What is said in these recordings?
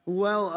Well,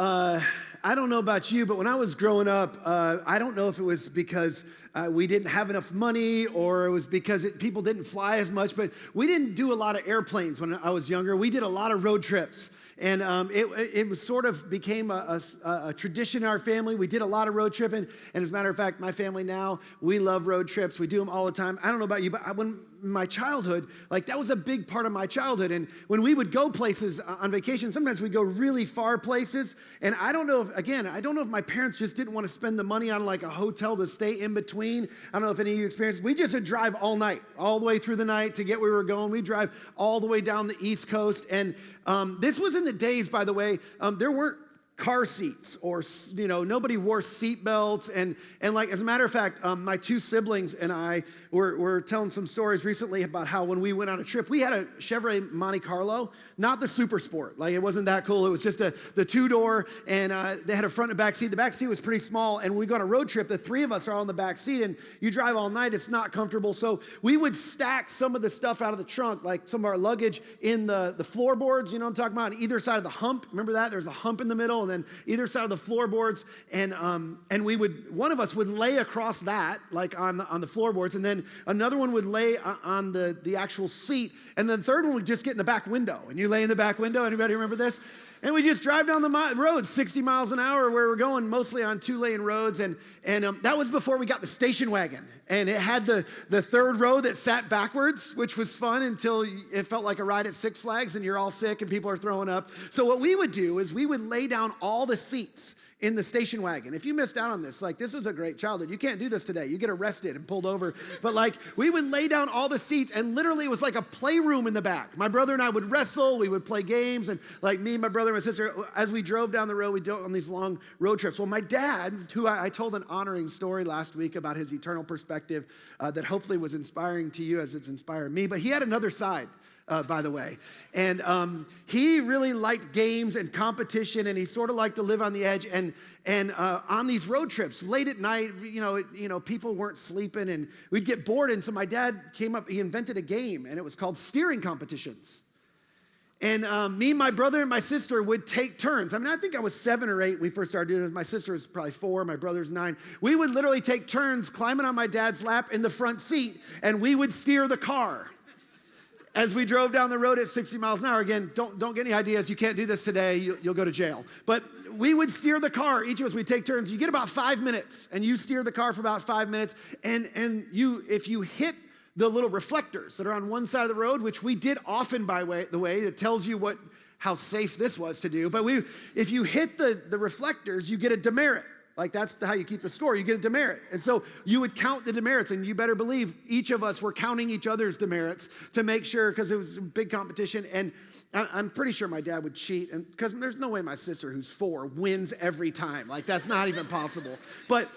I don't know about you, but when I was growing up, I don't know if it was because we didn't have enough money or it was because people didn't fly as much, but we didn't do a lot of airplanes when I was younger. We did a lot of road trips. And it was sort of became a tradition in our family. We did a lot of road tripping. And as a matter of fact, my family now, we love road trips. We do them all the time. I don't know about you, but when my childhood, like that was a big part of my childhood. And when we would go places on vacation, sometimes we'd go really far places. And I don't know if my parents just didn't want to spend the money on like a hotel to stay in between. I don't know if any of you experienced. We just would drive all night, all the way through the night to get where we were going. We'd drive all the way down the East Coast. And this was in the days, by the way, there weren't car seats or, nobody wore seat belts. And like, as a matter of fact, my two siblings and I were telling some stories recently about how when we went on a trip, we had a Chevrolet Monte Carlo, not the Super Sport. Like, it wasn't that cool. It was just the two-door, and they had a front and back seat. The back seat was pretty small, and when we go on a road trip, the three of us are all in the back seat, and you drive all night, it's not comfortable. So we would stack some of the stuff out of the trunk, like some of our luggage in the floorboards, you know what I'm talking about, on either side of the hump. Remember that? There's a hump in the middle, and then either side of the floorboards, and one of us would lay across that, like on the floorboards, and then another one would lay on the actual seat, and then the third one would just get in the back window, and you lay in the back window. Anybody remember this? And we just drive down the road 60 miles an hour where we're going, mostly on two-lane roads, and that was before we got the station wagon, and it had the third row that sat backwards, which was fun until it felt like a ride at Six Flags, and you're all sick and people are throwing up. So what we would do is we would lay down all the seats in the station wagon. If you missed out on this, like, this was a great childhood. You can't do this today. You get arrested and pulled over. But like, we would lay down all the seats, and literally it was like a playroom in the back. My brother and I would wrestle. We would play games, and like me, my brother, and my sister, as we drove down the road, we'd go on these long road trips. Well, my dad, who I told an honoring story last week about his eternal perspective that hopefully was inspiring to you as it's inspired me, but he had another side. By the way. And he really liked games and competition, and he sort of liked to live on the edge. And on these road trips, late at night, people weren't sleeping, and we'd get bored. And so my dad came up, he invented a game, and it was called steering competitions. And me, my brother, and my sister would take turns. I think I was 7 or 8 when we first started doing it. My sister was probably 4, my brother's 9. We would literally take turns climbing on my dad's lap in the front seat, and we would steer the car as we drove down the road at 60 miles an hour. Again, don't get any ideas. You can't do this today. You'll go to jail. But we would steer the car. Each of us, we'd take turns. You get about 5 minutes, and you steer the car for about 5 minutes. And if you hit the little reflectors that are on one side of the road, which we did often the way, it tells you how safe this was to do. But if you hit the reflectors, you get a demerit. Like, that's how you keep the score. You get a demerit. And so you would count the demerits, and you better believe each of us were counting each other's demerits to make sure, because it was a big competition. And I'm pretty sure my dad would cheat, and because there's no way my sister, who's 4, wins every time. Like, that's not even possible. But,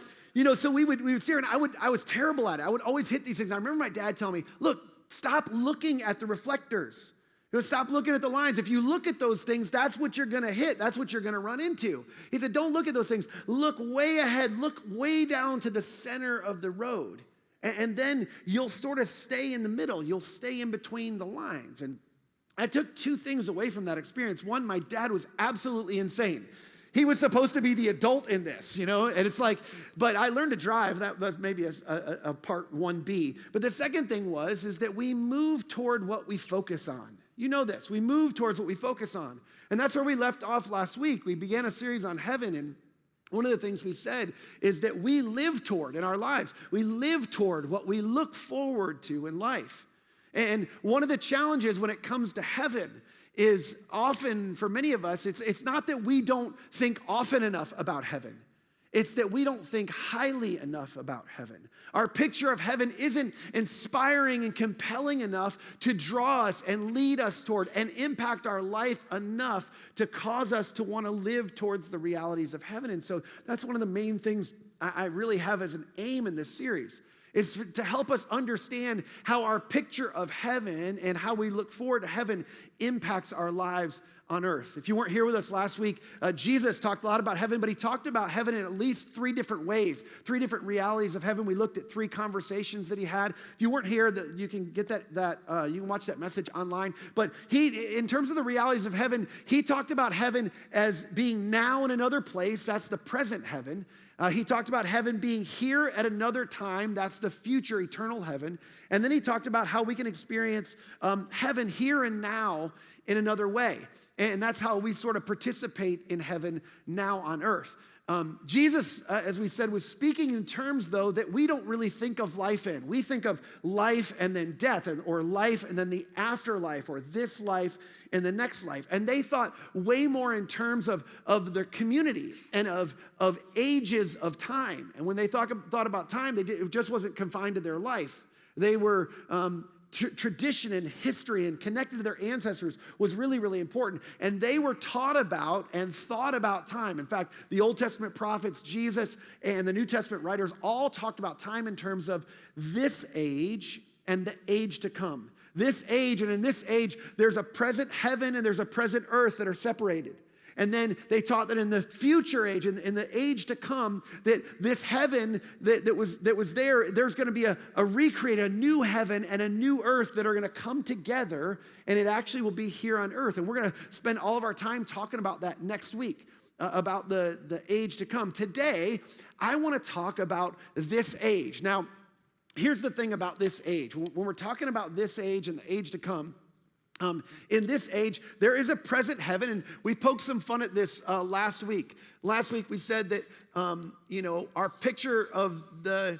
so we would steer, and I was terrible at it. I would always hit these things. I remember my dad telling me, look, stop looking at the reflectors. Stop looking at the lines. If you look at those things, that's what you're going to hit. That's what you're going to run into. He said, don't look at those things. Look way ahead. Look way down to the center of the road. And then you'll sort of stay in the middle. You'll stay in between the lines. And I took 2 things away from that experience. One, my dad was absolutely insane. He was supposed to be the adult in this, and it's like, but I learned to drive. That was maybe a part 1B. But the second thing is that we move toward what we focus on. You know this. We move towards what we focus on. And that's where we left off last week. We began a series on heaven, and one of the things we said is that we live toward in our lives. We live toward what we look forward to in life. And one of the challenges when it comes to heaven is often, for many of us, it's not that we don't think often enough about heaven. It's that we don't think highly enough about heaven. Our picture of heaven isn't inspiring and compelling enough to draw us and lead us toward and impact our life enough to cause us to want to live towards the realities of heaven. And so that's one of the main things I really have as an aim in this series, is to help us understand how our picture of heaven and how we look forward to heaven impacts our lives on earth. If you weren't here with us last week, Jesus talked a lot about heaven, but he talked about heaven in at least 3 different ways, 3 different realities of heaven. We looked at 3 conversations that he had. If you weren't here, you can get that you can watch that message online. But in terms of the realities of heaven, he talked about heaven as being now in another place. That's the present heaven. He talked about heaven being here at another time. That's the future, eternal heaven. And then he talked about how we can experience heaven here and now in another way. And that's how we sort of participate in heaven now on earth. Jesus, as we said, was speaking in terms, though, that we don't really think of life in. We think of life and then death, or life and then the afterlife, or this life and the next life. And they thought way more in terms of the community and of ages of time. And when they thought about time, it just wasn't confined to their life. They were tradition and history and connected to their ancestors was really, really important. And they were taught about and thought about time. In fact, the Old Testament prophets, Jesus, and the New Testament writers all talked about time in terms of this age and the age to come. This age, and in this age, there's a present heaven and there's a present earth that are separated. And then they taught that in the future age, in the age to come, that this heaven that was there, there's going to be a new heaven and a new earth that are going to come together, and it actually will be here on earth. And we're going to spend all of our time talking about that next week, about the age to come. Today, I want to talk about this age. Now, here's the thing about this age. When we're talking about this age and the age to come, in this age, there is a present heaven, and we poked some fun at this last week. Last week we said that, our picture of the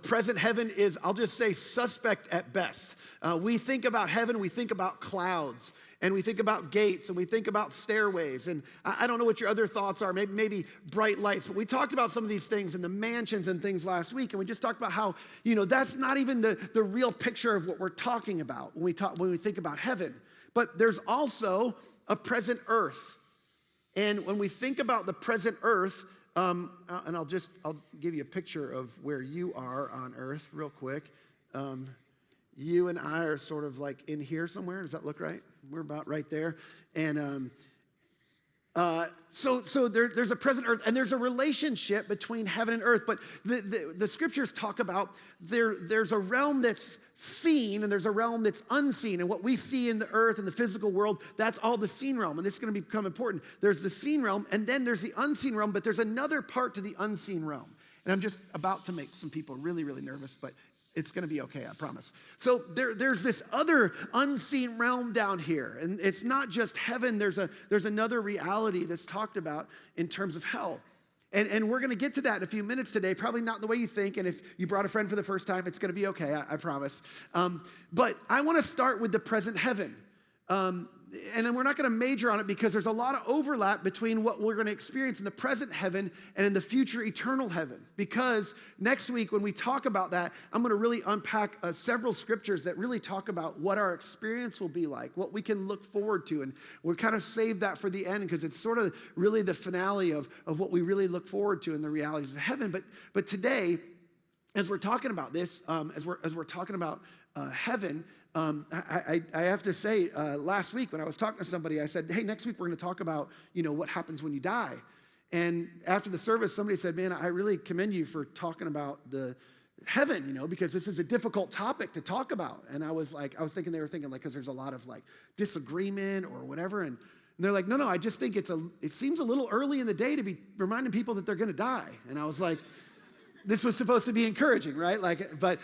present heaven is, I'll just say, suspect at best. We think about heaven, we think about clouds, and we think about gates, and we think about stairways, and I don't know what your other thoughts are, maybe bright lights, but we talked about some of these things and the mansions and things last week, and we just talked about how, that's not even the real picture of what we're talking about when we think about heaven. But there's also a present earth, and when we think about the present earth, and I'll give you a picture of where you are on earth real quick. You and I are sort of like in here somewhere. Does that look right? We're about right there. And so there's a present earth, and there's a relationship between heaven and earth. But the scriptures talk about there's a realm that's seen, and there's a realm that's unseen. And what we see in the earth and the physical world, that's all the seen realm. And this is going to become important. There's the seen realm, and then there's the unseen realm, but there's another part to the unseen realm. And I'm just about to make some people really, really nervous, but it's going to be okay, I promise. So there's this other unseen realm down here. And it's not just heaven. There's another reality that's talked about in terms of hell. And we're going to get to that in a few minutes today, probably not the way you think. And if you brought a friend for the first time, it's going to be okay, I promise. But I want to start with the present heaven. And then we're not going to major on it because there's a lot of overlap between what we're going to experience in the present heaven and in the future eternal heaven. Because next week when we talk about that, I'm going to really unpack several scriptures that really talk about what our experience will be like, what we can look forward to. And we'll kind of save that for the end because it's sort of really the finale of what we really look forward to in the realities of heaven. But today, as we're talking about this, as we're talking about heaven, I have to say, last week when I was talking to somebody, I said, hey, next week we're going to talk about, what happens when you die. And after the service, somebody said, man, I really commend you for talking about the heaven, because this is a difficult topic to talk about. And I was thinking they were thinking because there's a lot of disagreement or whatever. And they're like, no, I just think it seems a little early in the day to be reminding people that they're going to die. And I was like, this was supposed to be encouraging, right? But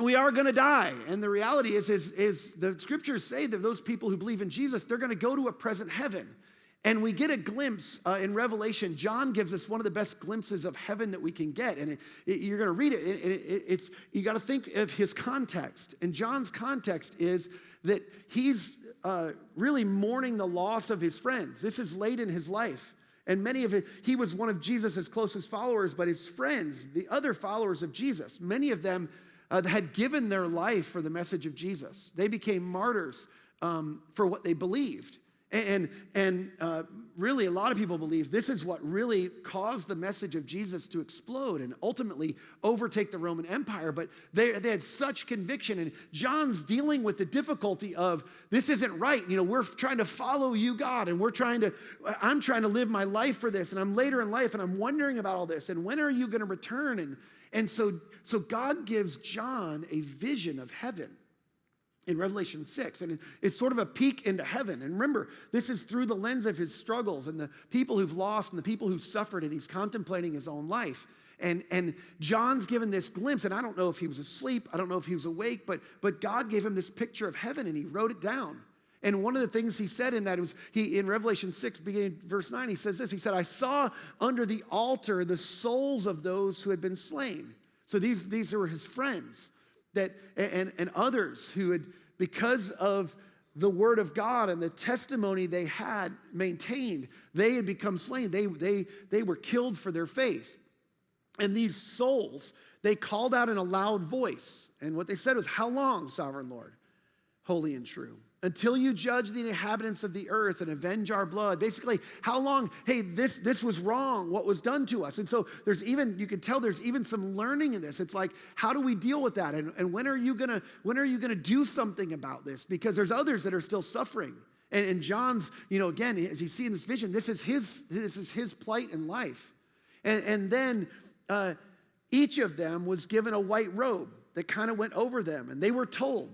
we are going to die. And the reality is the scriptures say that those people who believe in Jesus, they're going to go to a present heaven. And we get a glimpse in Revelation. John gives us one of the best glimpses of heaven that we can get. And you're going to read it. You got to think of his context. And John's context is that he's really mourning the loss of his friends. This is late in his life. And he was one of Jesus' closest followers, but his friends, the other followers of Jesus, many of them had given their life for the message of Jesus. They became martyrs for what they believed. And really, a lot of people believe this is what really caused the message of Jesus to explode and ultimately overtake the Roman Empire. But they had such conviction, and John's dealing with the difficulty of this isn't right. We're trying to follow you, God, and I'm trying to live my life for this, and I'm later in life, and I'm wondering about all this, and when are you going to return? And so God gives John a vision of heaven in Revelation 6, and it's sort of a peek into heaven. And remember, this is through the lens of his struggles and the people who've lost and the people who've suffered, and he's contemplating his own life. And John's given this glimpse, and I don't know if he was asleep, I don't know if he was awake, but God gave him this picture of heaven, and he wrote it down. And one of the things he said in that was, in Revelation 6, beginning verse 9, he says this, he said, I saw under the altar the souls of those who had been slain. So these were his friends and others who had, because of the word of God and the testimony they had maintained, they had become slain. They were killed for their faith. And these souls, they called out in a loud voice. And what they said was, how long, sovereign Lord, holy and true, until you judge the inhabitants of the earth and avenge our blood? Basically, how long? Hey, this was wrong, what was done to us. And so you can tell there's even some learning in this. It's like, how do we deal with that? And when are you gonna do something about this? Because there's others that are still suffering. And John's, again, as you see in this vision, this is his plight in life. And then each of them was given a white robe that kind of went over them, and they were told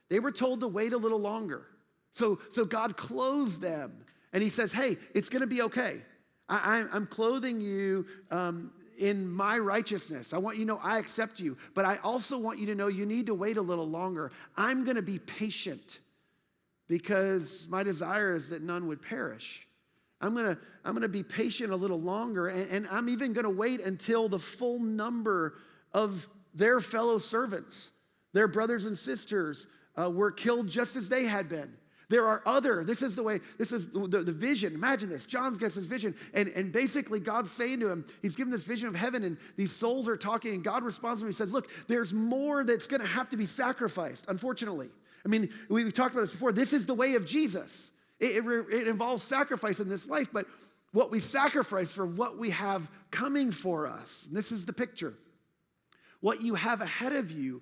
to wait a little longer. So God clothes them, and he says, hey, it's going to be okay. I'm clothing you in my righteousness. I want you to know I accept you, but I also want you to know you need to wait a little longer. I'm going to be patient because my desire is that none would perish. I'm going to be patient a little longer, and I'm even going to wait until the full number of their fellow servants, their brothers and sisters, were killed just as they had been. There are this is the vision. Imagine this. John gets this vision, and basically God's saying to him, he's given this vision of heaven, and these souls are talking, and God responds to him. He says, look, there's more that's going to have to be sacrificed, unfortunately. I mean, we've talked about this before. This is the way of Jesus. It involves sacrifice in this life, but what we sacrifice for what we have coming for us. And this is the picture. What you have ahead of you,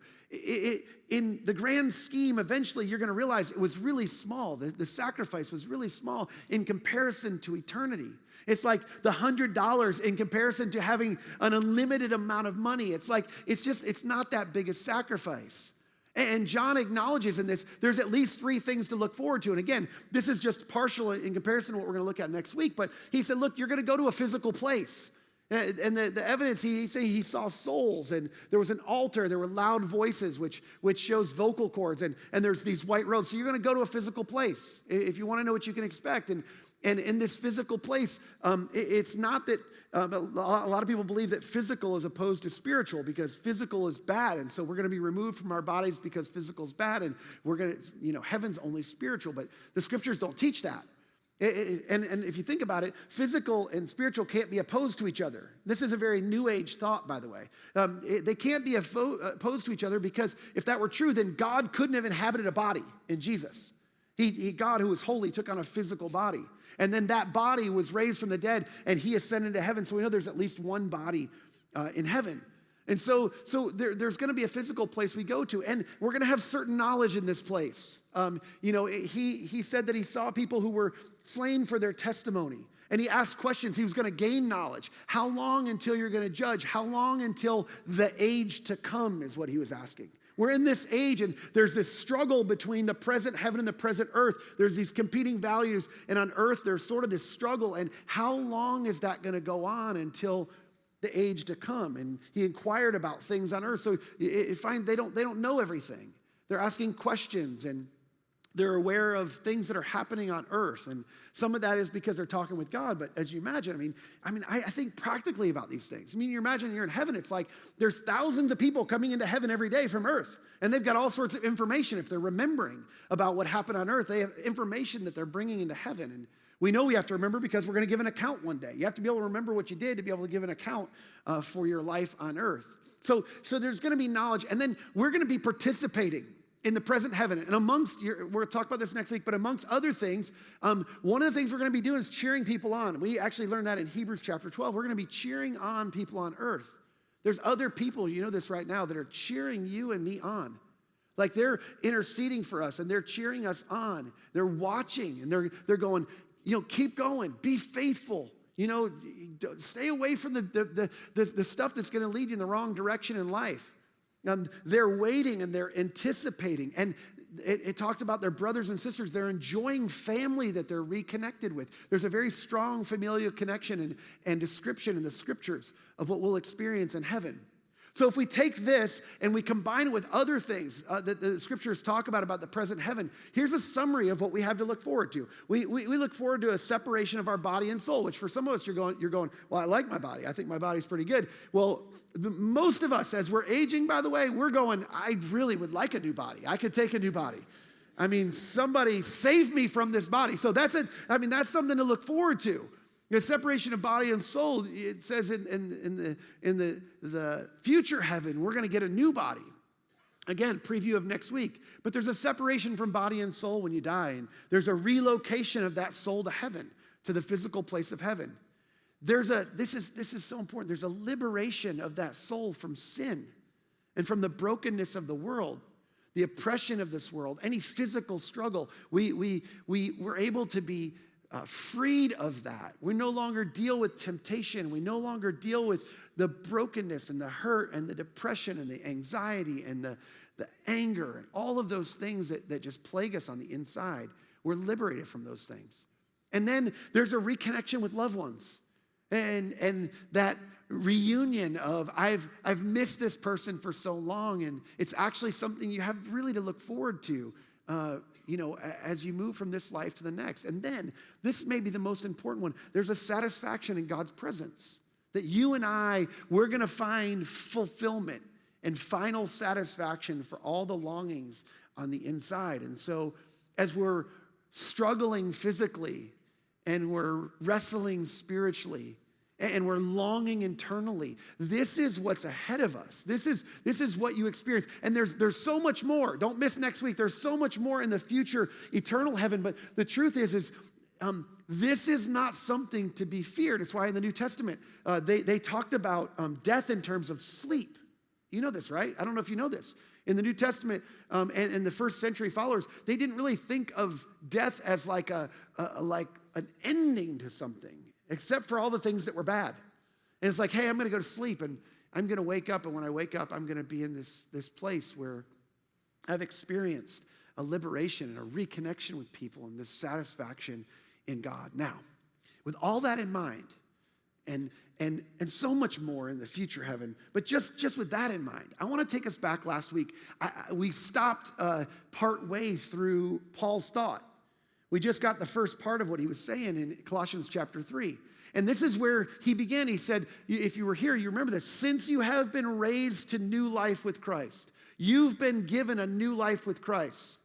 in the grand scheme, eventually you're going to realize it was really small. The sacrifice was really small in comparison to eternity. It's like the $100 in comparison to having an unlimited amount of money. It's not that big a sacrifice. And John acknowledges in this, there's at least three things to look forward to. And again, this is just partial in comparison to what we're going to look at next week. But he said, look, you're going to go to a physical place. And the evidence, he saw souls, and there was an altar, there were loud voices, which shows vocal cords, and there's these white robes. So you're going to go to a physical place if you want to know what you can expect. And in this physical place, it's not that, a lot of people believe that physical is opposed to spiritual because physical is bad. And so we're going to be removed from our bodies because physical is bad, and we're going to, heaven's only spiritual. But the scriptures don't teach that. And if you think about it, physical and spiritual can't be opposed to each other. This is a very New Age thought, by the way. They can't be opposed to each other because if that were true, then God couldn't have inhabited a body in Jesus. God, who is holy, took on a physical body. And then that body was raised from the dead, and he ascended to heaven. So we know there's at least one body in heaven. And so there's going to be a physical place we go to, and we're going to have certain knowledge in this place. He said that he saw people who were slain for their testimony, and he asked questions. He was going to gain knowledge. How long until you're going to judge? How long until the age to come is what he was asking. We're in this age, and there's this struggle between the present heaven and the present earth. There's these competing values, and on earth there's sort of this struggle, and how long is that going to go on until the age to come? And he inquired about things on earth. So you find they don't know everything. They're asking questions, and they're aware of things that are happening on earth. And some of that is because they're talking with God. But as you imagine, I think practically about these things. You imagine you're in heaven. It's like there's thousands of people coming into heaven every day from earth. And they've got all sorts of information. If they're remembering about what happened on earth, they have information that they're bringing into heaven. And we know we have to remember because we're going to give an account one day. You have to be able to remember what you did to be able to give an account for your life on earth. So there's going to be knowledge. And then we're going to be participating in the present heaven. And we're going to talk about this next week, but amongst other things, one of the things we're going to be doing is cheering people on. We actually learned that in Hebrews chapter 12. We're going to be cheering on people on earth. There's other people, you know this right now, that are cheering you and me on. Like they're interceding for us and they're cheering us on. They're watching and they're going, keep going, be faithful. Stay away from the stuff that's going to lead you in the wrong direction in life. They're waiting and they're anticipating. And it talks about their brothers and sisters. They're enjoying family that they're reconnected with. There's a very strong familial connection and description in the scriptures of what we'll experience in heaven. So if we take this and we combine it with other things that the scriptures talk about the present heaven, here's a summary of what we have to look forward to. We look forward to a separation of our body and soul, which for some of us you're going, well, I like my body. I think my body's pretty good. Well, most of us, as we're aging, by the way, we're going, I really would like a new body. I could take a new body. I mean, somebody save me from this body. So that's something to look forward to. The separation of body and soul, it says in the future heaven, we're going to get a new body. Again, preview of next week. But there's a separation from body and soul when you die. And there's a relocation of that soul to heaven, to the physical place of heaven. This is so important. There's a liberation of that soul from sin and from the brokenness of the world, the oppression of this world, any physical struggle. We're able to be freed of that. We no longer deal with temptation. We no longer deal with the brokenness and the hurt and the depression and the anxiety and the anger and all of those things that just plague us on the inside. We're liberated from those things. And then there's a reconnection with loved ones. And that reunion of I've missed this person for so long, and it's actually something you have really to look forward to as you move from this life to the next. And then, this may be the most important one, there's a satisfaction in God's presence. That you and we're going to find fulfillment and final satisfaction for all the longings on the inside. And so, as we're struggling physically, and we're wrestling spiritually, and we're longing internally, this is what's ahead of us. This is what you experience. And there's so much more. Don't miss next week. There's so much more in the future eternal heaven. But the truth is this is not something to be feared. It's why in the New Testament, they talked about death in terms of sleep. You know this, right? I don't know if you know this. In the New Testament and the first century followers, they didn't really think of death as like an ending to something, except for all the things that were bad. And it's like, hey, I'm going to go to sleep and I'm going to wake up. And when I wake up, I'm going to be in this place where I've experienced a liberation and a reconnection with people and this satisfaction in God. Now, with all that in mind, and so much more in the future heaven, but just with that in mind, I want to take us back last week. We stopped part way through Paul's thought. We just got the first part of what he was saying in Colossians chapter 3. And this is where he began. He said, if you were here, you remember this. Since you have been raised to new life with Christ, you've been given a new life with Christ.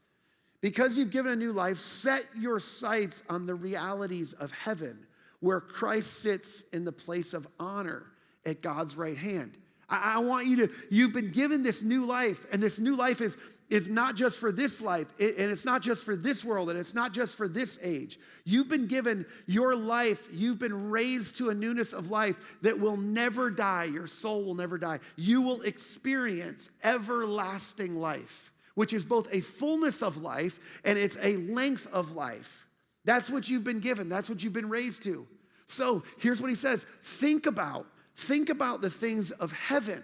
Because you've given a new life, set your sights on the realities of heaven, where Christ sits in the place of honor at God's right hand. I want you've been given this new life, and this new life is not just for this life, and it's not just for this world, and it's not just for this age. You've been given your life. You've been raised to a newness of life that will never die. Your soul will never die. You will experience everlasting life, which is both a fullness of life and it's a length of life. That's what you've been given. That's what you've been raised to. So here's what he says. Think about the things of heaven,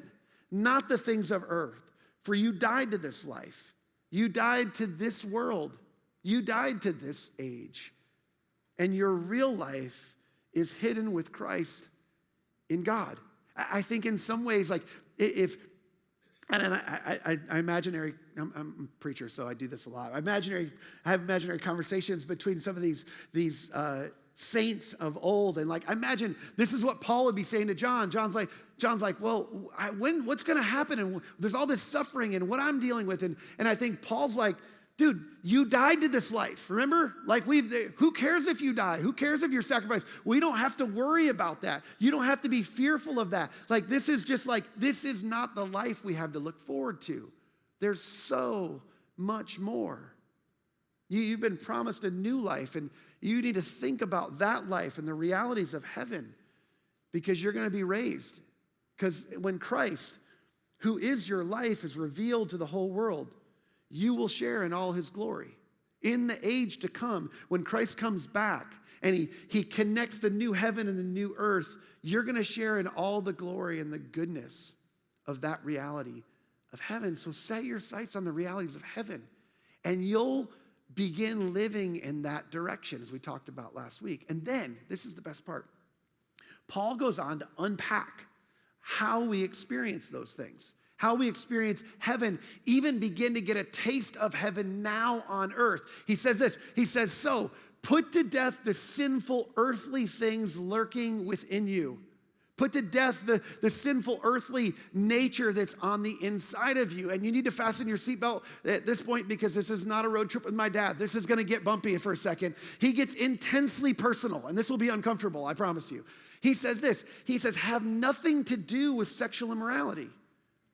not the things of earth. For you died to this life. You died to this world. You died to this age. And your real life is hidden with Christ in God. I think in some ways, like if, and I imaginary, I'm a preacher, so I do this a lot. I have imaginary conversations between some of these saints of old, and like I imagine this is what Paul would be saying to John. John's like, well, what's going to happen? And there's all this suffering and what I'm dealing with, and I think Paul's like, dude, you died to this life. Remember, like who cares if you die? Who cares if you're sacrificed? We don't have to worry about that. You don't have to be fearful of that. Like this is not the life we have to look forward to. There's so much more. You've been promised a new life, and you need to think about that life and the realities of heaven, because you're going to be raised. Because when Christ, who is your life, is revealed to the whole world, you will share in all his glory. In the age to come, when Christ comes back and he connects the new heaven and the new earth, you're going to share in all the glory and the goodness of that reality of heaven. So set your sights on the realities of heaven, and you'll begin living in that direction, as we talked about last week. And then, this is the best part, Paul goes on to unpack how we experience those things, how we experience heaven, even begin to get a taste of heaven now on earth. He says this, he says, so put to death the sinful earthly things lurking within you. Put to death the sinful earthly nature that's on the inside of you. And you need to fasten your seatbelt at this point, because this is not a road trip with my dad. This is going to get bumpy for a second. He gets intensely personal, and this will be uncomfortable, I promise you. He says this, he says, have nothing to do with sexual immorality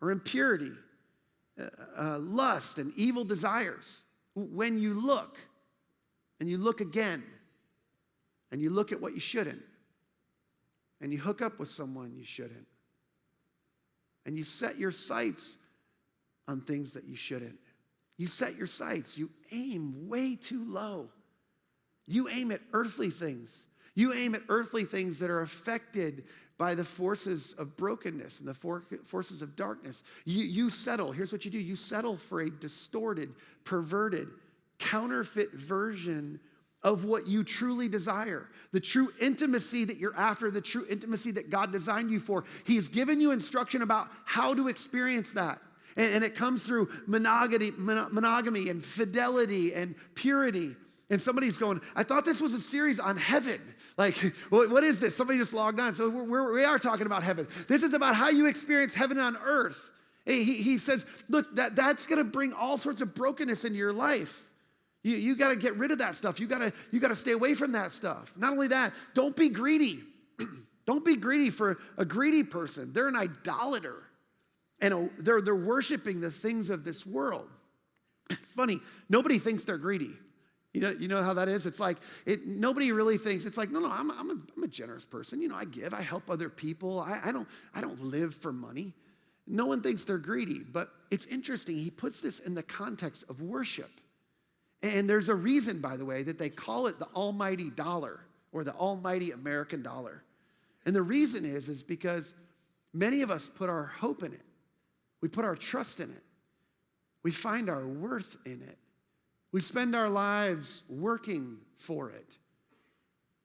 or impurity, lust and evil desires. When you look, and you look again, and you look at what you shouldn't, and you hook up with someone you shouldn't, and you set your sights on things that you shouldn't. You set your sights, you aim way too low. You aim at earthly things. You aim at earthly things that are affected by the forces of brokenness and the forces of darkness. You settle, here's what you do. You settle for a distorted, perverted, counterfeit version of what you truly desire. The true intimacy that you're after, the true intimacy that God designed you for. He's given you instruction about how to experience that. And it comes through monogamy and fidelity and purity. And somebody's going, I thought this was a series on heaven. Like, what is this? Somebody just logged on. So we are talking about heaven. This is about how you experience heaven on earth. He says, look, that's going to bring all sorts of brokenness into your life. You got to get rid of that stuff. You got to stay away from that stuff. Not only that, don't be greedy. Don't be greedy. For a greedy person, they're an idolater. And they're worshiping the things of this world. It's funny. Nobody thinks they're greedy. You know how that is? It's like, nobody really thinks, it's like, no, I'm a generous person. I give, I help other people. I don't live for money. No one thinks they're greedy, but it's interesting. He puts this in the context of worship. And there's a reason, by the way, that they call it the almighty dollar or the almighty American dollar. And the reason is because many of us put our hope in it. We put our trust in it. We find our worth in it. We spend our lives working for it.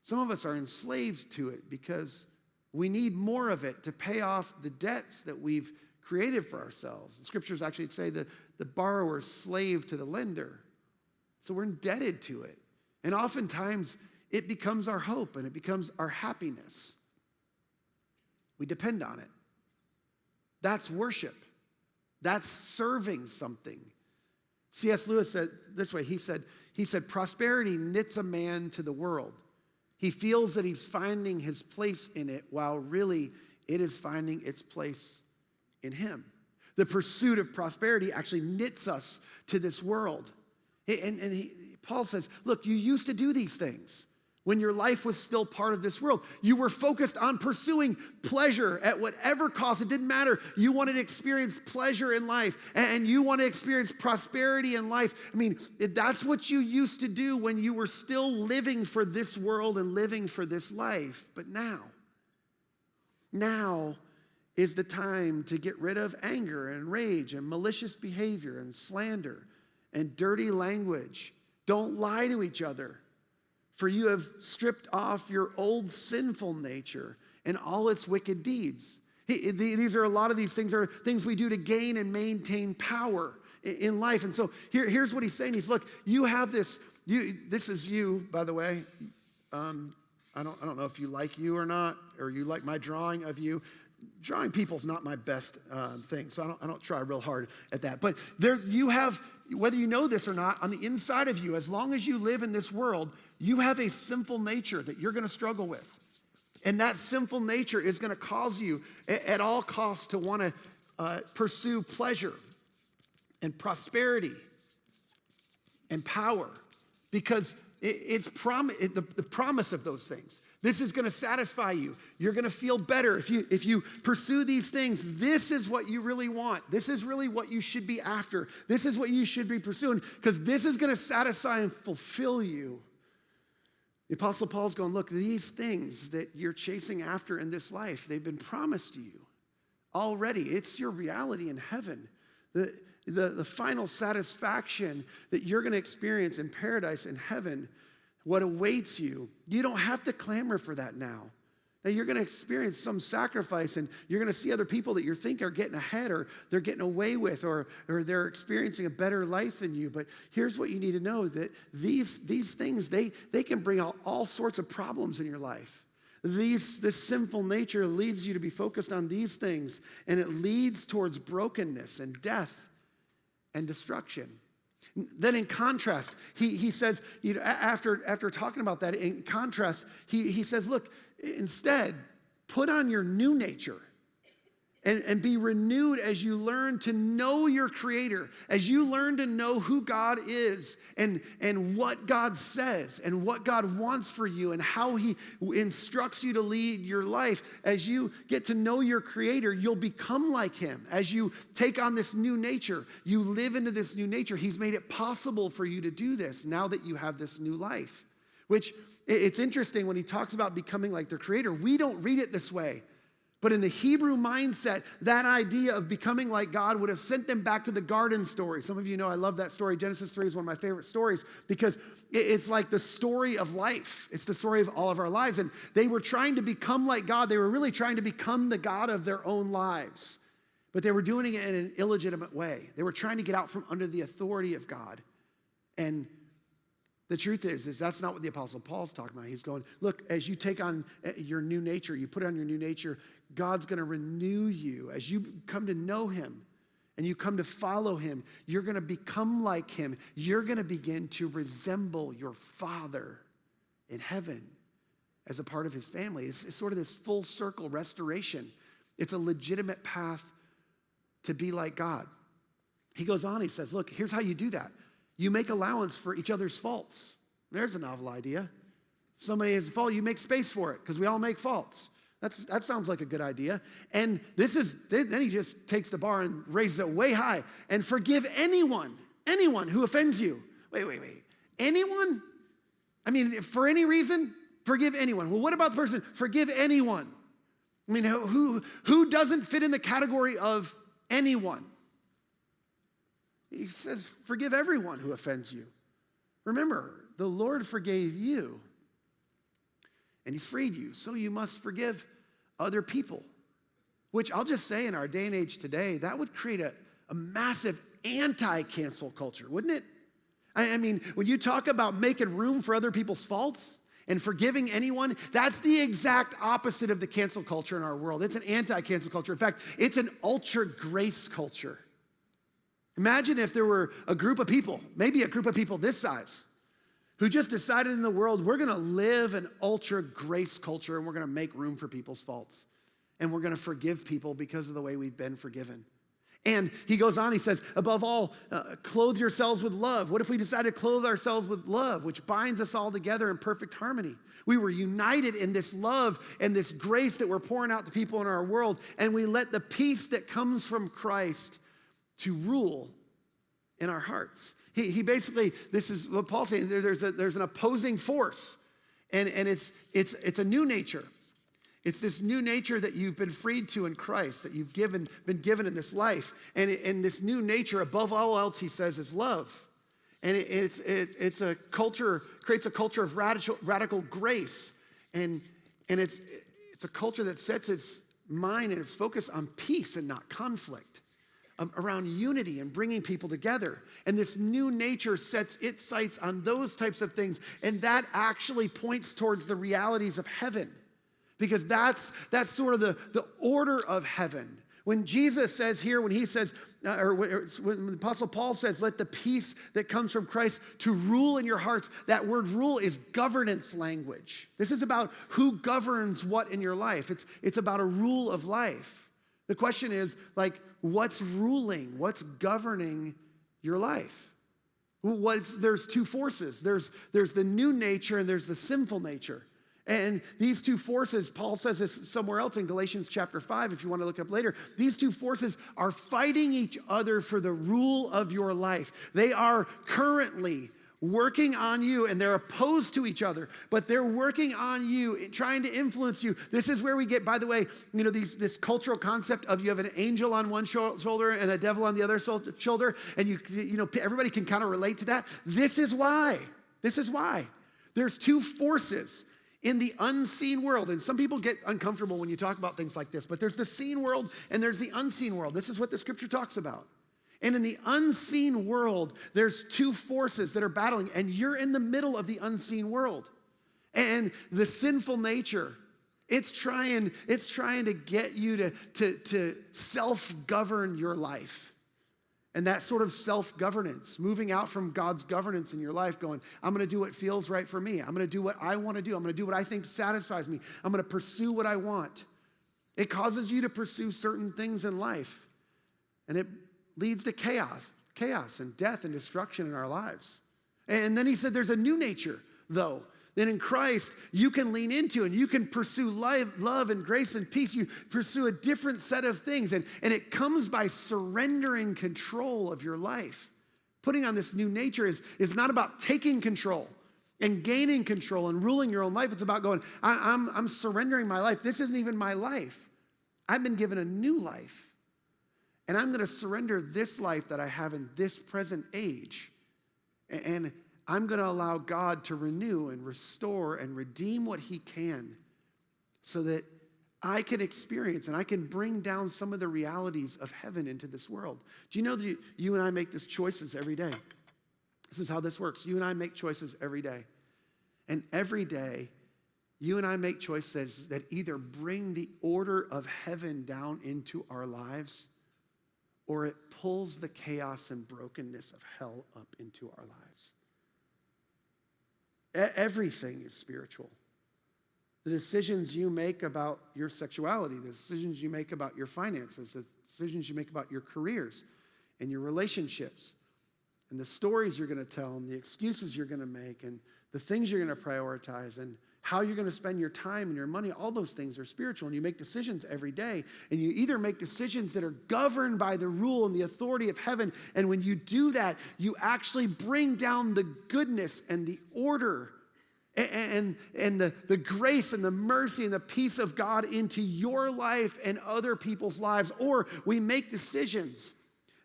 Some of us are enslaved to it because we need more of it to pay off the debts that we've created for ourselves. The scriptures actually say that the borrower is slave to the lender. So we're indebted to it. And oftentimes it becomes our hope and it becomes our happiness. We depend on it. That's worship. That's serving something. C.S. Lewis said this way, he said, prosperity knits a man to the world. He feels that he's finding his place in it while really it is finding its place in him. The pursuit of prosperity actually knits us to this world. Paul says, look, you used to do these things when your life was still part of this world. You were focused on pursuing pleasure at whatever cost. It didn't matter. You wanted to experience pleasure in life, and you want to experience prosperity in life. I mean, that's what you used to do when you were still living for this world and living for this life. But now is the time to get rid of anger and rage and malicious behavior and slander and dirty language. Don't lie to each other. For you have stripped off your old sinful nature and all its wicked deeds. These are a lot of these things are things we do to gain and maintain power in life. And so here's what he's saying. He's, look, you have this. This is you, by the way. I don't know if you like you or not, or you like my drawing of you. Drawing people's not my best thing, so I don't try real hard at that. But you have, whether you know this or not, on the inside of you, as long as you live in this world, you have a sinful nature that you're going to struggle with. And that sinful nature is going to cause you at all costs to want to pursue pleasure and prosperity and power, because it's the promise of those things. This is going to satisfy you. You're going to feel better. If you pursue these things, this is what you really want. This is really what you should be after. This is what you should be pursuing, because this is going to satisfy and fulfill you. The Apostle Paul's going, look, these things that you're chasing after in this life, they've been promised to you already. It's your reality in heaven. The final satisfaction that you're going to experience in paradise in heaven, what awaits you, you don't have to clamor for that now. Now you're going to experience some sacrifice, and you're going to see other people that you think are getting ahead, or they're getting away with, or they're experiencing a better life than you. But here's what you need to know, that these things, they can bring out all sorts of problems in your life. This sinful nature leads you to be focused on these things, and it leads towards brokenness and death and destruction. Then in contrast, he says, after talking about that, in contrast, he says, look, instead, put on your new nature and be renewed as you learn to know your Creator, as you learn to know who God is and what God says and what God wants for you and how He instructs you to lead your life. As you get to know your Creator, you'll become like Him. As you take on this new nature, you live into this new nature. He's made it possible for you to do this now that you have this new life. Which, it's interesting when he talks about becoming like their Creator. We don't read it this way. But in the Hebrew mindset, that idea of becoming like God would have sent them back to the garden story. Some of you know I love that story. Genesis 3 is one of my favorite stories because it's like the story of life. It's the story of all of our lives. And they were trying to become like God. They were really trying to become the God of their own lives. But they were doing it in an illegitimate way. They were trying to get out from under the authority of God. And the truth is that's not what the Apostle Paul's talking about. He's going, look, as you take on your new nature, you put on your new nature, God's going to renew you. As you come to know Him and you come to follow Him, you're going to become like Him. You're going to begin to resemble your Father in heaven as a part of His family. It's sort of this full circle restoration. It's a legitimate path to be like God. He goes on, he says, look, here's how you do that. You make allowance for each other's faults. There's a novel idea. If somebody has a fault, you make space for it, because we all make faults. That sounds like a good idea. And then he just takes the bar and raises it way high. And forgive anyone who offends you. Wait. Anyone? I mean, for any reason, forgive anyone. Well, what about the person? Forgive anyone. I mean, who doesn't fit in the category of anyone? He says, forgive everyone who offends you. Remember, the Lord forgave you, and He's freed you, so you must forgive other people. Which I'll just say, in our day and age today, that would create a massive anti-cancel culture, wouldn't it? I mean, when you talk about making room for other people's faults and forgiving anyone, that's the exact opposite of the cancel culture in our world. It's an anti-cancel culture. In fact, it's an ultra-grace culture. Imagine if there were a group of people, maybe a group of people this size, who just decided in the world, we're going to live an ultra-grace culture, and we're going to make room for people's faults. And we're going to forgive people because of the way we've been forgiven. And he goes on, he says, above all, clothe yourselves with love. What if we decided to clothe ourselves with love, which binds us all together in perfect harmony? We were united in this love and this grace that we're pouring out to people in our world, and we let the peace that comes from Christ to rule in our hearts. He basically, this is what Paul's saying, there's an opposing force, and it's a new nature. It's this new nature that you've been freed to in Christ, that you've been given in this life. And this new nature, above all else, he says, is love. And it's a culture, creates a culture of radical grace. And it's a culture that sets its mind and its focus on peace and not conflict, around unity and bringing people together. And this new nature sets its sights on those types of things. And that actually points towards the realities of heaven. Because that's sort of the order of heaven. When Jesus says here, when he says, when the Apostle Paul says, let the peace that comes from Christ to rule in your hearts, that word rule is governance language. This is about who governs what in your life. It's about a rule of life. The question is, like, what's ruling? What's governing your life? There's two forces. There's the new nature and there's the sinful nature. And these two forces, Paul says this somewhere else in Galatians chapter 5, if you want to look up later, these two forces are fighting each other for the rule of your life. They are currently working on you, and they're opposed to each other, but they're working on you, trying to influence you. This is where we get, by the way, this cultural concept of you have an angel on one shoulder and a devil on the other shoulder, and everybody can kind of relate to that. This is why. There's two forces in the unseen world, and some people get uncomfortable when you talk about things like this, but there's the seen world and there's the unseen world. This is what the scripture talks about. And in the unseen world, there's two forces that are battling, and you're in the middle of the unseen world. And the sinful nature, it's trying to get you to self-govern your life. And that sort of self-governance, moving out from God's governance in your life, going, I'm going to do what feels right for me. I'm going to do what I want to do. I'm going to do what I think satisfies me. I'm going to pursue what I want. It causes you to pursue certain things in life. And it leads to chaos and death and destruction in our lives. And then he said there's a new nature, though, that in Christ you can lean into and you can pursue love and grace and peace. You pursue a different set of things. And it comes by surrendering control of your life. Putting on this new nature is not about taking control and gaining control and ruling your own life. It's about going, I'm surrendering my life. This isn't even my life. I've been given a new life. And I'm going to surrender this life that I have in this present age. And I'm going to allow God to renew and restore and redeem what he can so that I can experience and I can bring down some of the realities of heaven into this world. Do you know that you and I make these choices every day? This is how this works. You and I make choices every day. And every day, you and I make choices that either bring the order of heaven down into our lives, or it pulls the chaos and brokenness of hell up into our lives. Everything is spiritual. The decisions you make about your sexuality, the decisions you make about your finances, the decisions you make about your careers and your relationships, and the stories you're going to tell and the excuses you're going to make and the things you're going to prioritize and how you're going to spend your time and your money, all those things are spiritual. And you make decisions every day. And you either make decisions that are governed by the rule and the authority of heaven. And when you do that, you actually bring down the goodness and the order and the grace and the mercy and the peace of God into your life and other people's lives. Or we make decisions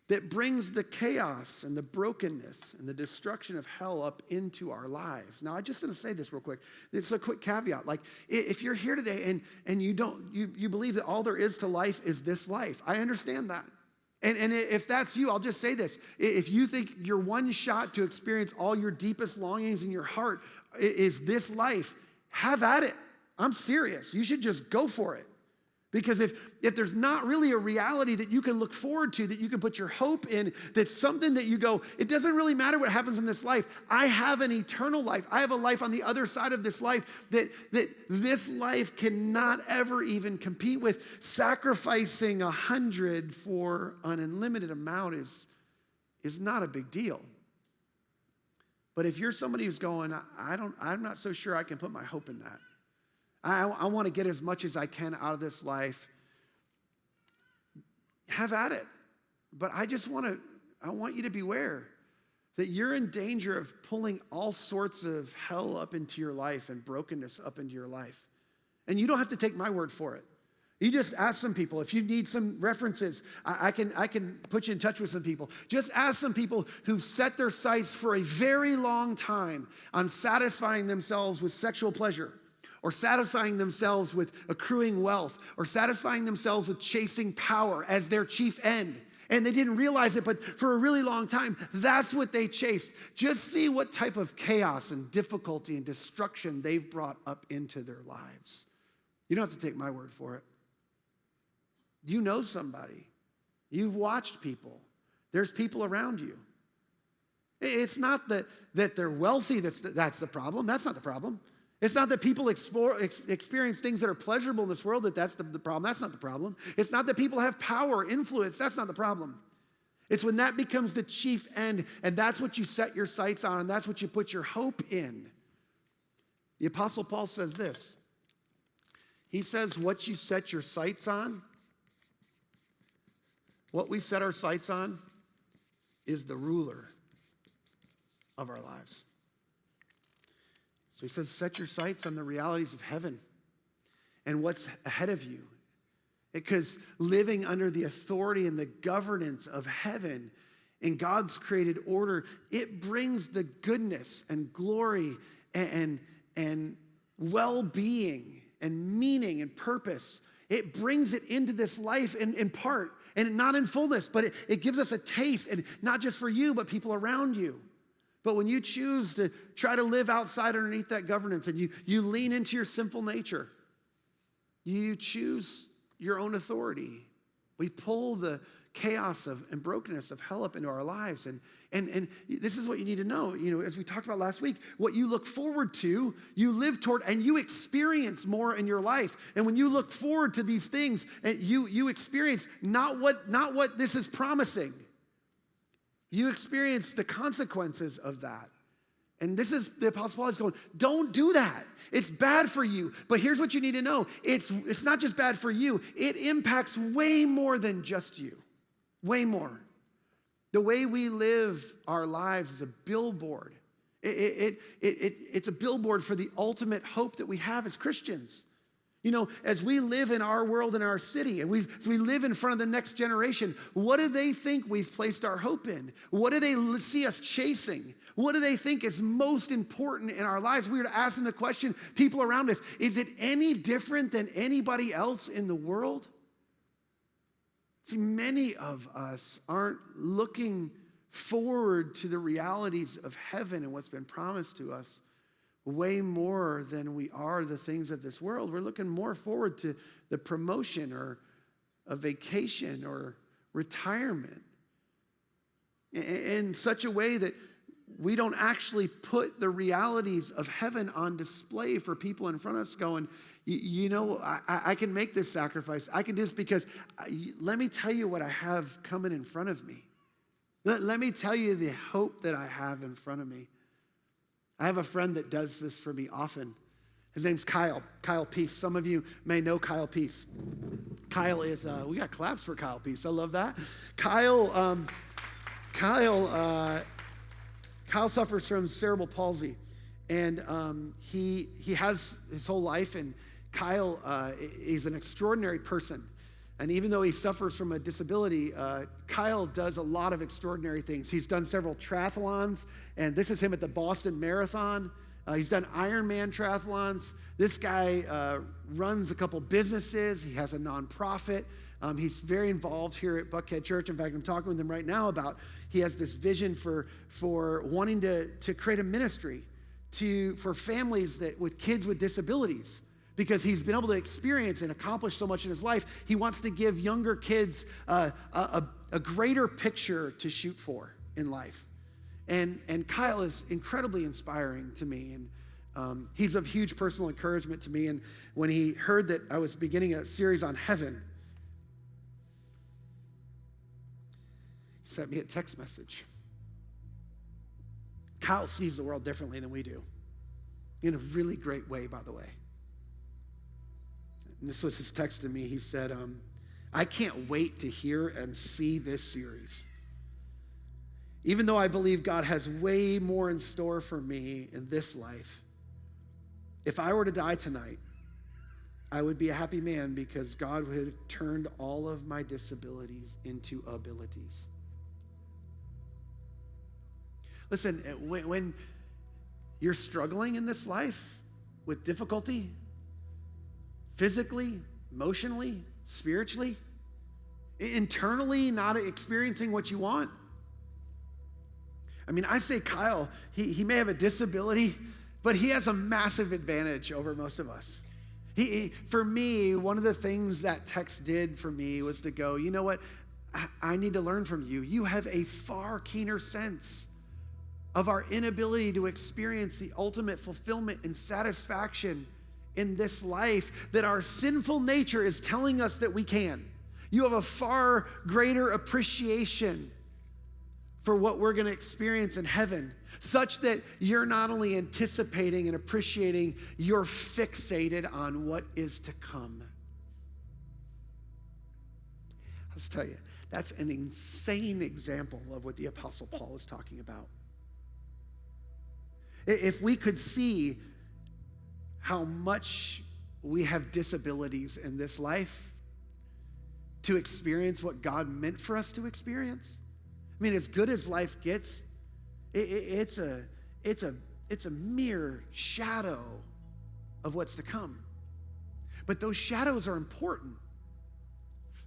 that brings the chaos and the brokenness and the destruction of hell up into our lives. Now, I just want to say this real quick. It's a quick caveat. Like, if you're here today and you believe that all there is to life is this life, I understand that. And if that's you, I'll just say this. If you think your one shot to experience all your deepest longings in your heart is this life, have at it. I'm serious. You should just go for it. Because if there's not really a reality that you can look forward to, that you can put your hope in, that's something that you go, it doesn't really matter what happens in this life. I have an eternal life. I have a life on the other side of this life that this life cannot ever even compete with. Sacrificing 100 for an unlimited amount is not a big deal. But if you're somebody who's going, I'm not so sure I can put my hope in that. I want to get as much as I can out of this life. Have at it. But I want you to beware that you're in danger of pulling all sorts of hell up into your life and brokenness up into your life. And you don't have to take my word for it. You just ask some people. If you need some references, I can put you in touch with some people. Just ask some people who've set their sights for a very long time on satisfying themselves with sexual pleasure, or satisfying themselves with accruing wealth, or satisfying themselves with chasing power as their chief end. And they didn't realize it, but for a really long time, that's what they chased. Just see what type of chaos and difficulty and destruction they've brought up into their lives. You don't have to take my word for it. You know somebody. You've watched people. There's people around you. It's not that they're wealthy that's the problem. That's not the problem. It's not that people experience things that are pleasurable in this world that's the problem. That's not the problem. It's not that people have power, influence. That's not the problem. It's when that becomes the chief end, and that's what you set your sights on, and that's what you put your hope in. The Apostle Paul says this. He says, what you set your sights on, what we set our sights on is the ruler of our lives. So he says, set your sights on the realities of heaven and what's ahead of you. Because living under the authority and the governance of heaven in God's created order, it brings the goodness and glory and well-being and meaning and purpose. It brings it into this life in part, and not in fullness, but it gives us a taste, and not just for you, but people around you. But when you choose to try to live outside underneath that governance, and you lean into your sinful nature, you choose your own authority. We pull the chaos and brokenness of hell up into our lives. And this is what you need to know. As we talked about last week, what you look forward to, you live toward, and you experience more in your life. And when you look forward to these things, and you experience not what this is promising. You experience the consequences of that. And this is, the Apostle Paul is going, don't do that. It's bad for you. But here's what you need to know. It's not just bad for you. It impacts way more than just you. Way more. The way we live our lives is a billboard. It's a billboard for the ultimate hope that we have as Christians. As we live in our world, in our city, and as we live in front of the next generation, what do they think we've placed our hope in? What do they see us chasing? What do they think is most important in our lives? We were asking the question, people around us, is it any different than anybody else in the world? See, many of us aren't looking forward to the realities of heaven and what's been promised to us way more than we are the things of this world. We're looking more forward to the promotion or a vacation or retirement in such a way that we don't actually put the realities of heaven on display for people in front of us going, I can make this sacrifice. I can do this because let me tell you what I have coming in front of me. Let me tell you the hope that I have in front of me. I have a friend that does this for me often. His name's Kyle Peace. Some of you may know Kyle Peace. Kyle is, we got claps for Kyle Peace. I love that. Kyle suffers from cerebral palsy, and he has his whole life, and Kyle is an extraordinary person. And even though he suffers from a disability, Kyle does a lot of extraordinary things. He's done several triathlons, and this is him at the Boston Marathon. He's done Ironman triathlons. This guy runs a couple businesses. He has a nonprofit. He's very involved here at Buckhead Church. In fact, I'm talking with him right now about he has this vision for wanting to create a ministry for families with kids with disabilities. Because he's been able to experience and accomplish so much in his life, he wants to give younger kids a greater picture to shoot for in life. And Kyle is incredibly inspiring to me, and he's of huge personal encouragement to me. And when he heard that I was beginning a series on heaven, he sent me a text message. Kyle sees the world differently than we do, in a really great way, by the way. And this was his text to me. He said, I can't wait to hear and see this series. Even though I believe God has way more in store for me in this life, if I were to die tonight, I would be a happy man because God would have turned all of my disabilities into abilities. Listen, when you're struggling in this life with difficulty, physically, emotionally, spiritually, internally not experiencing what you want. I mean, I say Kyle, he may have a disability, but he has a massive advantage over most of us. For me, one of the things that text did for me was to go, you know what? I need to learn from you. You have a far keener sense of our inability to experience the ultimate fulfillment and satisfaction in this life that our sinful nature is telling us that we can. You have a far greater appreciation for what we're going to experience in heaven, such that you're not only anticipating and appreciating, you're fixated on what is to come. Let's tell you, that's an insane example of what the Apostle Paul is talking about. If we could see how much we have disabilities in this life to experience what God meant for us to experience. I mean, as good as life gets, it's a mere shadow of what's to come. But those shadows are important.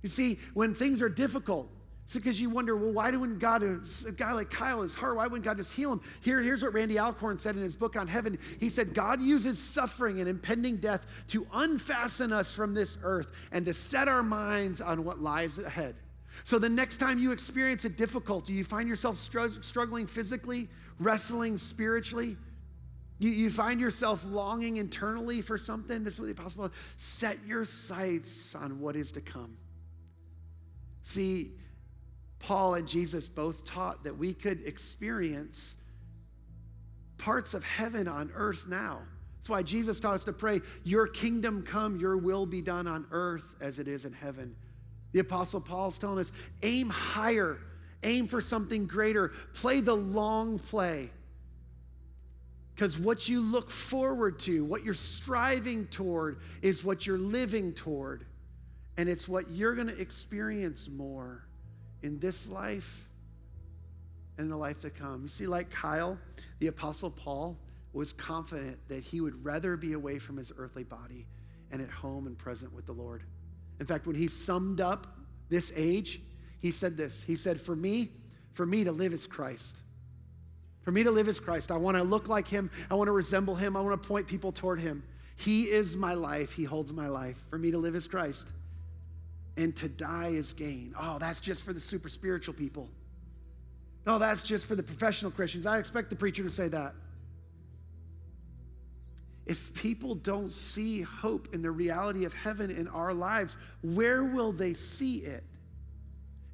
You see, when things are difficult, it's because you wonder, well, why wouldn't God, a guy like Kyle is hard, why wouldn't God just heal him? Here's what Randy Alcorn said in his book on heaven. He said, God uses suffering and impending death to unfasten us from this earth and to set our minds on what lies ahead. So the next time you experience a difficulty, you find yourself struggling physically, wrestling spiritually, you find yourself longing internally for something, this is what the Apostle Paul said, set your sights on what is to come. See, Paul and Jesus both taught that we could experience parts of heaven on earth now. That's why Jesus taught us to pray, your kingdom come, your will be done on earth as it is in heaven. The Apostle Paul's telling us, aim higher, aim for something greater, play the long play. Because what you look forward to, what you're striving toward, is what you're living toward. And it's what you're going to experience more in this life and the life to come. You see, like Kyle, the Apostle Paul was confident that he would rather be away from his earthly body and at home and present with the Lord. In fact, when he summed up this age, he said this. He said, for me to live is Christ. For me to live is Christ. I want to look like him. I want to resemble him. I want to point people toward him. He is my life. He holds my life. For me to live is Christ. And to die is gain. Oh, that's just for the super spiritual people. No, that's just for the professional Christians. I expect the preacher to say that. If people don't see hope in the reality of heaven in our lives, where will they see it?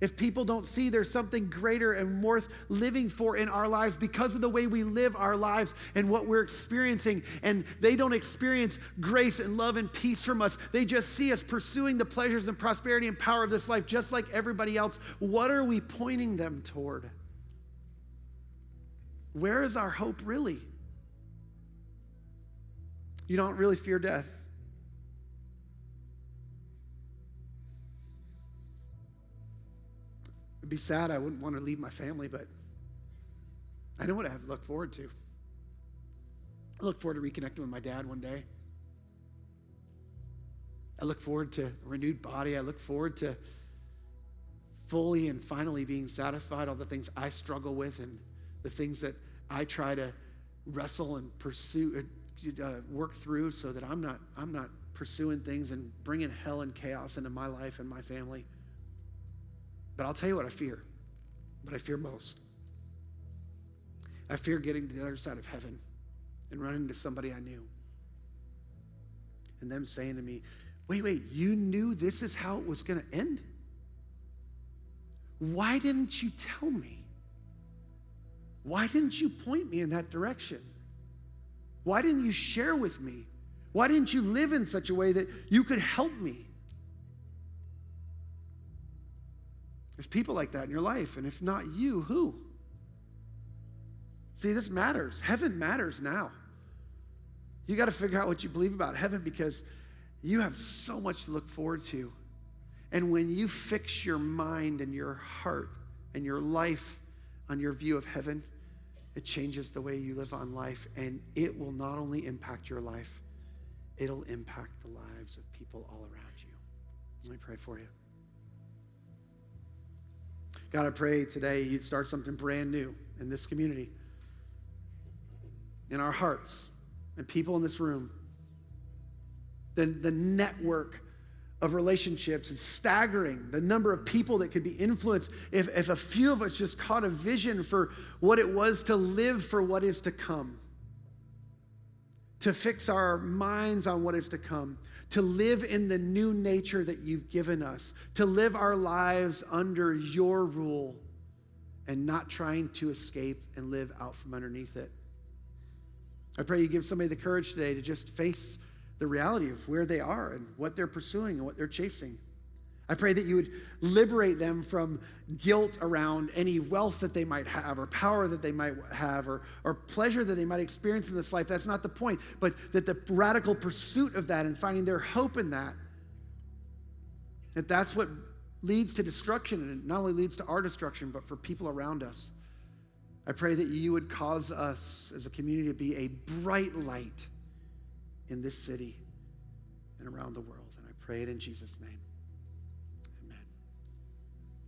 If people don't see there's something greater and worth living for in our lives because of the way we live our lives and what we're experiencing, and they don't experience grace and love and peace from us, they just see us pursuing the pleasures and prosperity and power of this life just like everybody else, what are we pointing them toward? Where is our hope really? You don't really fear death. It'd be sad. I wouldn't want to leave my family, but I know what I have to look forward to. I look forward to reconnecting with my dad one day. I look forward to a renewed body. I look forward to fully and finally being satisfied all the things I struggle with and the things that I try to wrestle and pursue, work through so that I'm not pursuing things and bringing hell and chaos into my life and my family. But I'll tell you what I fear, what I fear most. I fear getting to the other side of heaven and running into somebody I knew and them saying to me, wait, you knew this is how it was going to end? Why didn't you tell me? Why didn't you point me in that direction? Why didn't you share with me? Why didn't you live in such a way that you could help me? There's people like that in your life, and if not you, who? See, this matters. Heaven matters now. You got to figure out what you believe about heaven because you have so much to look forward to. And when you fix your mind and your heart and your life on your view of heaven, it changes the way you live on life, and it will not only impact your life, it'll impact the lives of people all around you. Let me pray for you. God, I pray today you'd start something brand new in this community, in our hearts, and people in this room. The network of relationships is staggering. The number of people that could be influenced if a few of us just caught a vision for what it was to live for what is to come, to fix our minds on what is to come, to live in the new nature that you've given us, to live our lives under your rule and not trying to escape and live out from underneath it. I pray you give somebody the courage today to just face the reality of where they are and what they're pursuing and what they're chasing. I pray that you would liberate them from guilt around any wealth that they might have or power that they might have or pleasure that they might experience in this life. That's not the point, but that the radical pursuit of that and finding their hope in that's what leads to destruction, and it not only leads to our destruction, but for people around us. I pray that you would cause us as a community to be a bright light in this city and around the world. And I pray it in Jesus' name.